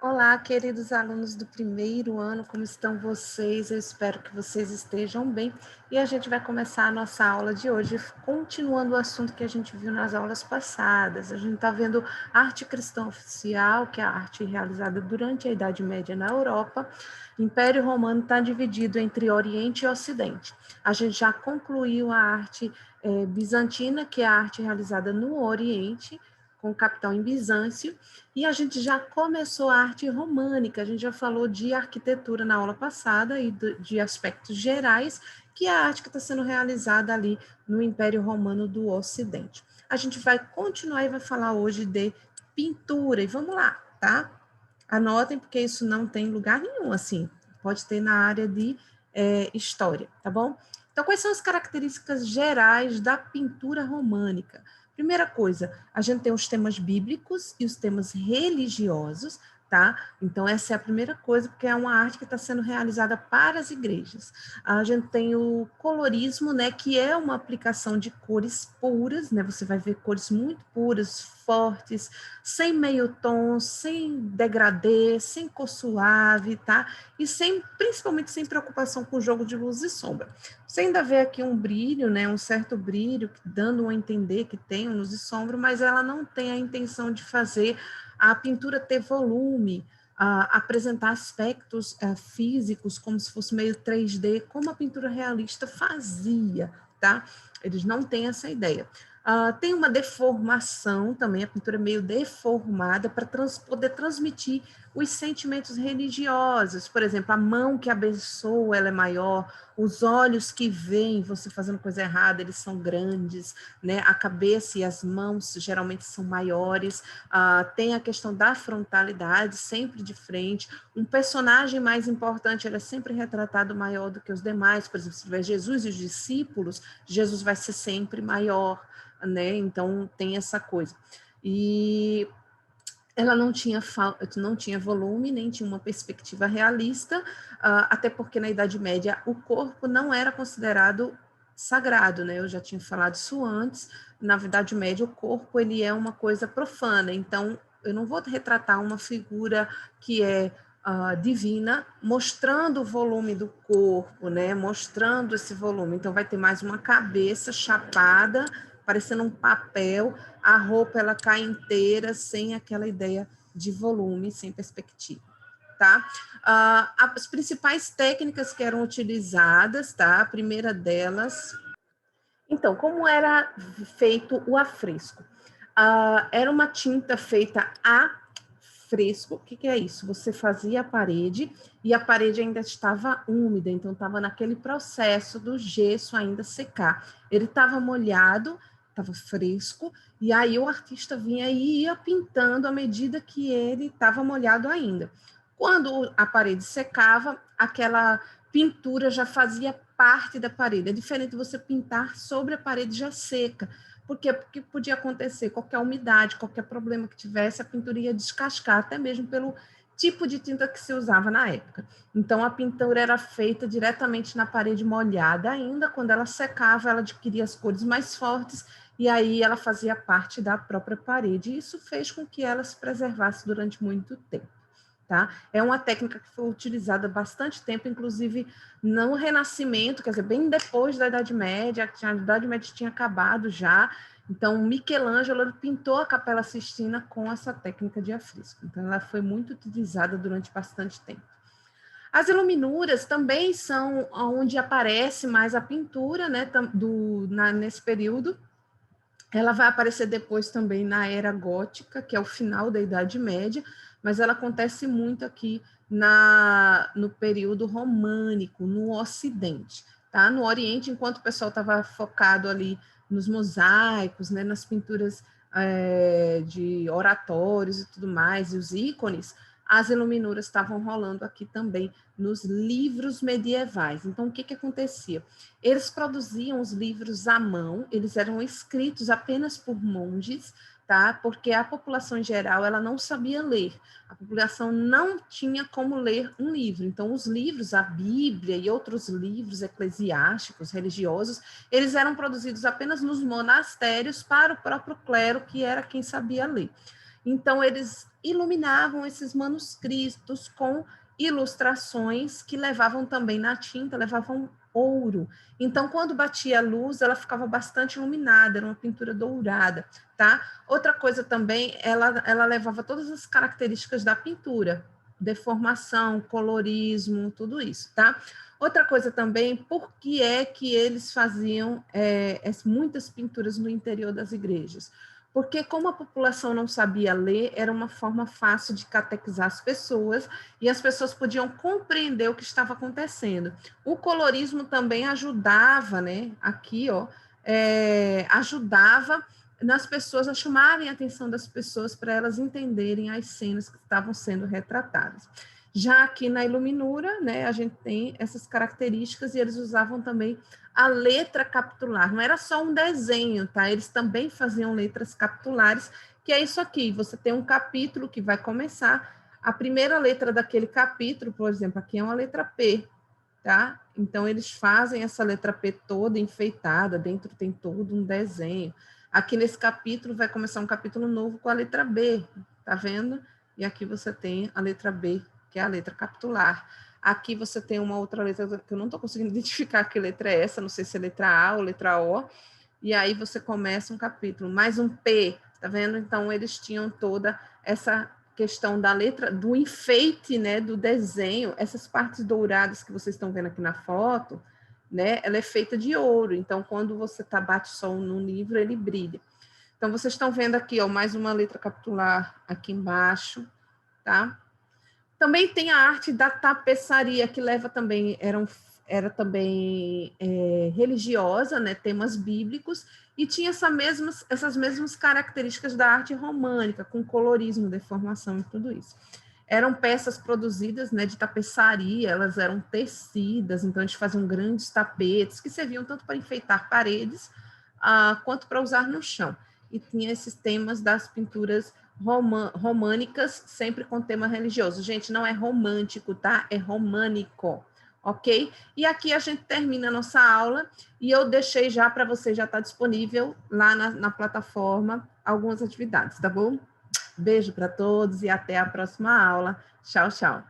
Olá, queridos alunos do primeiro ano, como estão vocês? Eu espero que vocês estejam bem. E a gente vai começar a nossa aula de hoje, continuando o assunto que a gente viu nas aulas passadas. A gente está vendo arte cristã oficial, que é a arte realizada durante a Idade Média na Europa. O Império Romano está dividido entre Oriente e Ocidente. A gente já concluiu a arte bizantina, que é a arte realizada no Oriente, com capital em Bizâncio, e a gente já começou a arte românica, a gente já falou de arquitetura na aula passada e de aspectos gerais, que é a arte que está sendo realizada ali no Império Romano do Ocidente. A gente vai continuar e vai falar hoje de pintura, e vamos lá, tá? Anotem, porque isso não tem lugar nenhum, assim, pode ter na área de história, tá bom? Então, quais são as características gerais da pintura românica? Primeira coisa, a gente tem os temas bíblicos e os temas religiosos, tá? Então, essa é a primeira coisa, porque é uma arte que está sendo realizada para as igrejas. A gente tem o colorismo, né, que é uma aplicação de cores puras, né? Você vai ver cores muito puras, fortes, sem meio tom, sem degradê, sem cor suave, tá? E principalmente sem preocupação com o jogo de luz e sombra. Você ainda vê aqui um brilho, né, um certo brilho, dando a entender que tem luz e sombra, mas ela não tem a intenção de fazer a pintura ter volume, apresentar aspectos físicos como se fosse meio 3D, como a pintura realista fazia, tá? Eles não têm essa ideia. Tem uma deformação também, a pintura é meio deformada para poder transmitir os sentimentos religiosos. Por exemplo, a mão que abençoa, ela é maior, os olhos que veem você fazendo coisa errada, eles são grandes, né? A cabeça e as mãos geralmente são maiores. Tem a questão da frontalidade, sempre de frente. Um personagem mais importante, ele é sempre retratado maior do que os demais. Por exemplo, se tiver Jesus e os discípulos, Jesus vai ser sempre maior, né? Então, tem essa coisa. E ela não tinha volume, nem tinha uma perspectiva realista, até porque na Idade Média o corpo não era considerado sagrado, né? Eu já tinha falado isso antes. Na Idade Média o corpo ele é uma coisa profana, então eu não vou retratar uma figura que é divina, mostrando o volume do corpo, né? Mostrando esse volume. Então vai ter mais uma cabeça chapada, parecendo um papel, a roupa ela cai inteira, sem aquela ideia de volume, sem perspectiva, tá? As principais técnicas que eram utilizadas, tá? A primeira delas... Então, como era feito o afresco? Era uma tinta feita a fresco. O que é isso? Você fazia a parede e a parede ainda estava úmida, então estava naquele processo do gesso ainda secar. Ele estava molhado, estava fresco, e aí o artista vinha e ia pintando à medida que ele estava molhado ainda. Quando a parede secava, aquela pintura já fazia parte da parede. É diferente você pintar sobre a parede já seca. Por quê? Porque podia acontecer qualquer umidade, qualquer problema que tivesse, a pintura ia descascar, até mesmo pelo tipo de tinta que se usava na época. Então, a pintura era feita diretamente na parede molhada ainda, quando ela secava, ela adquiria as cores mais fortes, e aí ela fazia parte da própria parede. E isso fez com que ela se preservasse durante muito tempo. Tá? É uma técnica que foi utilizada há bastante tempo, inclusive no Renascimento, quer dizer, bem depois da Idade Média, a Idade Média tinha acabado já, então Michelangelo pintou a Capela Sistina com essa técnica de afresco, então ela foi muito utilizada durante bastante tempo. As iluminuras também são onde aparece mais a pintura, né, nesse período. Ela vai aparecer depois também na Era Gótica, que é o final da Idade Média, mas ela acontece muito aqui no período românico, no Ocidente. Tá? No Oriente, enquanto o pessoal estava focado ali nos mosaicos, né, nas pinturas de oratórios e tudo mais, e os ícones, as iluminuras estavam rolando aqui também nos livros medievais. Então, o que acontecia? Eles produziam os livros à mão, eles eram escritos apenas por monges, tá? Porque a população em geral ela não sabia ler. A população não tinha como ler um livro. Então, os livros, a Bíblia e outros livros eclesiásticos, religiosos, eles eram produzidos apenas nos monastérios para o próprio clero, que era quem sabia ler. Então, eles iluminavam esses manuscritos com ilustrações que levavam também na tinta, levavam ouro. Então, quando batia a luz, ela ficava bastante iluminada, era uma pintura dourada, tá? Outra coisa também, ela levava todas as características da pintura, deformação, colorismo, tudo isso, tá? Outra coisa também, por que é que eles faziam muitas pinturas no interior das igrejas? Porque como a população não sabia ler, era uma forma fácil de catequizar as pessoas e as pessoas podiam compreender o que estava acontecendo. O colorismo também ajudava, né? Aqui, ó, ajudava nas pessoas a chamarem a atenção das pessoas para elas entenderem as cenas que estavam sendo retratadas. Já aqui na iluminura, né, a gente tem essas características e eles usavam também a letra capitular. Não era só um desenho, tá? Eles também faziam letras capitulares, que é isso aqui. Você tem um capítulo que vai começar, a primeira letra daquele capítulo, por exemplo, aqui é uma letra P, tá? Então, eles fazem essa letra P toda enfeitada, dentro tem todo um desenho. Aqui nesse capítulo vai começar um capítulo novo com a letra B, tá vendo? E aqui você tem a letra B, que é a letra capitular. Aqui você tem uma outra letra que eu não estou conseguindo identificar que letra é essa, não sei se é letra A ou letra O, e aí você começa um capítulo, mais um P, tá vendo? Então, eles tinham toda essa questão da letra, do enfeite, né, do desenho, essas partes douradas que vocês estão vendo aqui na foto, né, ela é feita de ouro, então, quando você bate sol no livro, ele brilha. Então, vocês estão vendo aqui, ó, mais uma letra capitular aqui embaixo, tá? Também tem a arte da tapeçaria, que leva também, era também religiosa, né, temas bíblicos, e tinha essas mesmas características da arte românica, com colorismo, deformação e tudo isso. Eram peças produzidas, né, de tapeçaria, elas eram tecidas, então eles faziam grandes tapetes, que serviam tanto para enfeitar paredes, quanto para usar no chão. E tinha esses temas das pinturas românicas, sempre com tema religioso. Gente, não é romântico, tá? É românico, ok? E aqui a gente termina a nossa aula e eu deixei já para você, já está disponível lá na plataforma algumas atividades, tá bom? Beijo para todos e até a próxima aula. Tchau, tchau.